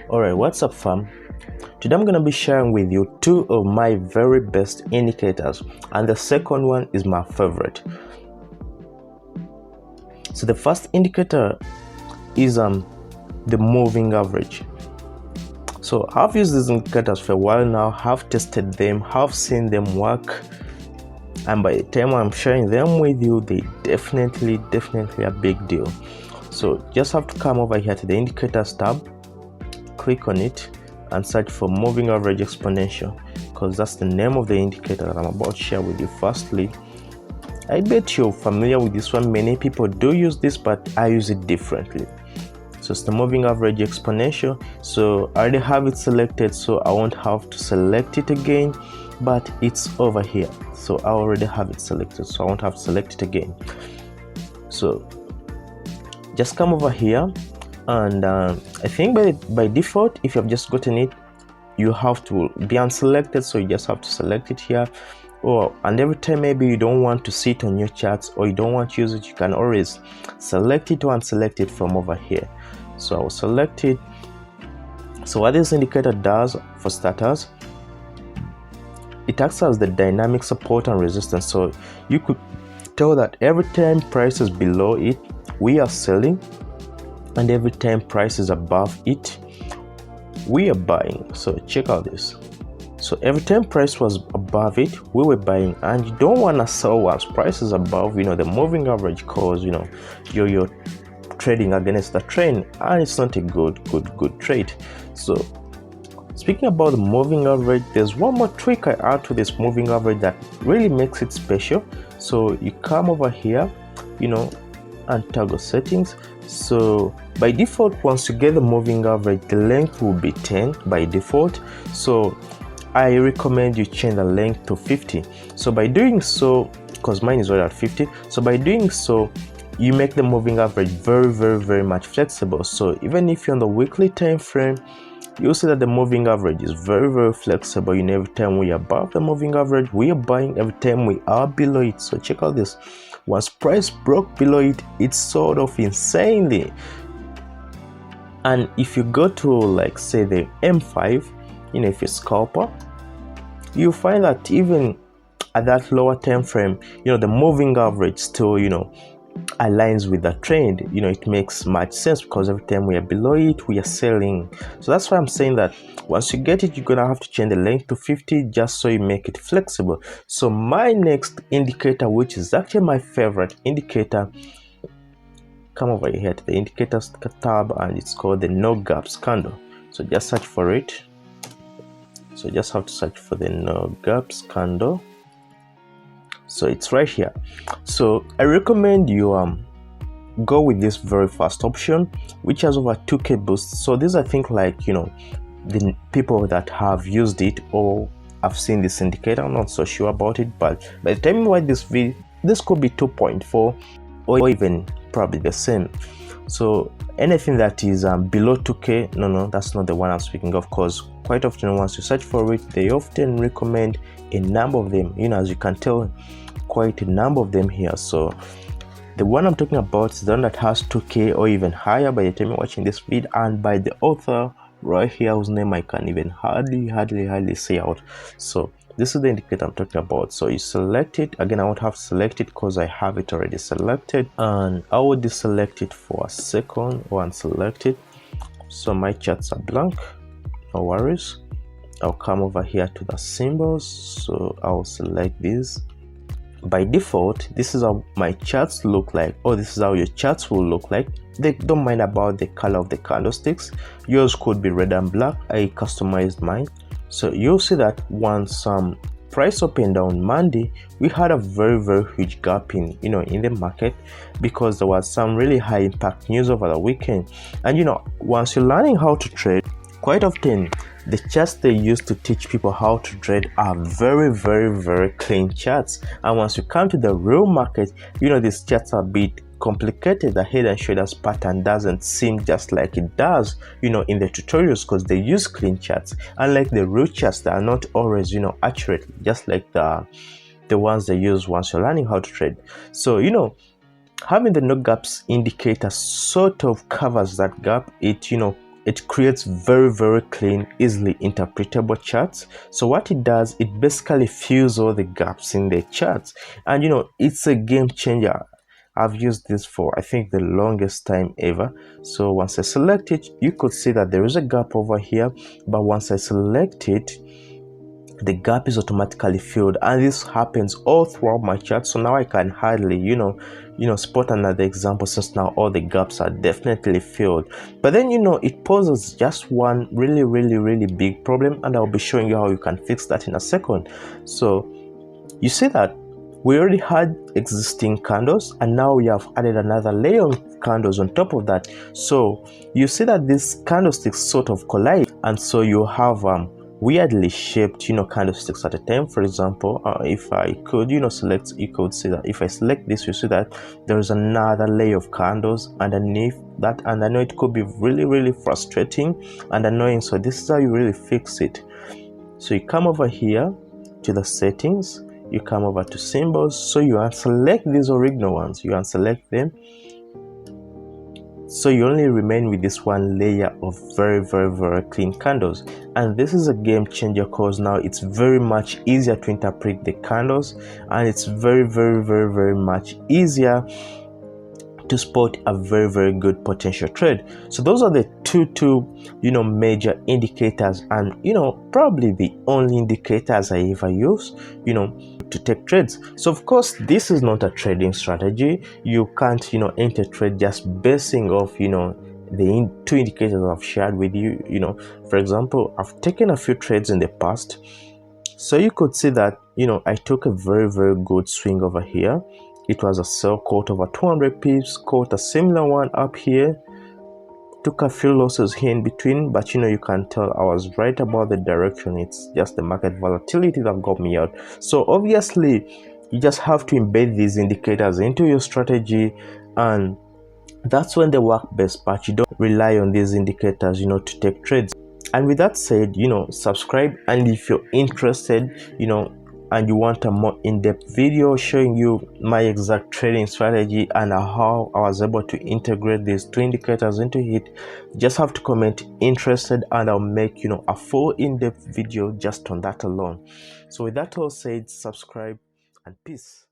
Alright, what's up fam? Today I'm going to be sharing with you two of my very best indicators, and the second one is my favorite. So the first indicator is the moving average. So I've used these indicators for a while now, have tested them, have seen them work, and by the time I'm sharing them with you, they definitely a big deal. So just have to come over here to the indicators tab, click on it and search for moving average exponential, because that's the name of the indicator that I'm about to share with you. Firstly, I bet you're familiar with this one. Many people do use this, but I use it differently. So it's the moving average exponential. So I already have it selected, so I won't have to select it again, but it's over here. So I already have it selected, so I won't have to select it again. So just come over here, and I think by default, if you have just gotten it, you have to be unselected, so you just have to select it here. And every time maybe you don't want to see it on your charts or you don't want to use it, you can always select it or unselect it from over here. So I will select it. So what this indicator does, for starters, it acts as the dynamic support and resistance. So you could tell that every time price is below it, we are selling, and every time price is above it, we are buying. So check out this. So every time price was above it, we were buying, and you don't want to sell once price is above the moving average, because you're trading against the trend, and it's not a good trade. So speaking about the moving average, there's one more trick I add to this moving average that really makes it special. So you come over here, and toggle settings. So by default, once you get the moving average, the length will be 10 by default. So I recommend you change the length to 50. So by doing so, because mine is already at 50, so by doing so, you make the moving average very much flexible. So even if you're on the weekly time frame, you'll see that the moving average is very flexible. Every time we are above the moving average, we are buying. Every time we are below it, so check out this. Once price broke below it, it's sort of insanely. And if you go to, like, say the M5, if you're scalper, you find that even at that lower time frame, the moving average still aligns with the trend. It makes much sense, because every time we are below it, we are selling. So that's why I'm saying that once you get it, you're gonna have to change the length to 50, just so you make it flexible. So my next indicator, which is actually my favorite indicator, come over here to the indicators tab, and it's called the no gaps candle. So just search for it. So just have to search for the no gaps candle. So it's right here. So I recommend you go with this very first option, which has over 2k boosts. So these, I think, like the people that have used it or have seen this indicator. I'm not so sure about it, but by the time you watch this video, this could be 2.4 or even probably the same. So anything that is below 2k, no, that's not the one I'm speaking of, because quite often once you search for it, they often recommend a number of them. As you can tell, quite a number of them here. So the one I'm talking about is the one that has 2k or even higher by the time you're watching this video, and by the author right here, whose name I can even hardly say out. So this is the indicator I'm talking about. So you select it. Again, I won't have to select it because I have it already selected, and I will deselect it for a second or unselect it. So my charts are blank, no worries. I'll come over here to the symbols, so I'll select these. By default, this is how my charts look like, or this is how your charts will look like. They don't mind about the color of the candlesticks. Yours could be red and black. I customized mine. So you'll see that once price opened on Monday, we had a very huge gap in the market, because there was some really high impact news over the weekend. And once you're learning how to trade, quite often the charts they use to teach people how to trade are very clean charts. And once you come to the real market, these charts are a bit complicated. The head and shoulders pattern doesn't seem just like it does in the tutorials, because they use clean charts. Unlike the real charts, that are not always accurate, just like the ones they use once you're learning how to trade. So having the no gaps indicator sort of covers that gap. It it creates very clean, easily interpretable charts. So what it does, it basically fills all the gaps in the charts, and it's a game changer. I've used this for I think the longest time ever. So once I select it, you could see that there is a gap over here, but once I select it, the gap is automatically filled, and this happens all throughout my chart. So now I can hardly spot another example, since now all the gaps are definitely filled. But then it poses just one really big problem, and I'll be showing you how you can fix that in a second. So you see that we already had existing candles, and now we have added another layer of candles on top of that. So you see that these candlesticks sort of collide, and so you have weirdly shaped candlesticks at a time. For example, if I could select, you could see that if I select this, you see that there is another layer of candles underneath that, and I know it could be really frustrating and annoying. So this is how you really fix it. So you come over here to the settings, you come over to symbols, so you unselect these original ones, you unselect them, so you only remain with this one layer of very clean candles. And this is a game changer, because now it's very much easier to interpret the candles, and it's very much easier to spot a very good potential trade. So those are the two major indicators, and probably the only indicators I ever use to take trades. So of course, this is not a trading strategy. You can't enter trade just basing off the two indicators I've shared with you. For example, I've taken a few trades in the past, so you could see that I took a very good swing over here. It was a sell, caught over 200 pips, caught a similar one up here, took a few losses here in between, but you can tell I was right about the direction. It's just the market volatility that got me out. So obviously you just have to embed these indicators into your strategy, and that's when they work best, but you don't rely on these indicators to take trades. And with that said, subscribe, and if you're interested and you want a more in-depth video showing you my exact trading strategy and how I was able to integrate these two indicators into it, just have to comment interested, and I'll make a full in-depth video just on that alone. So with that all said, subscribe and peace.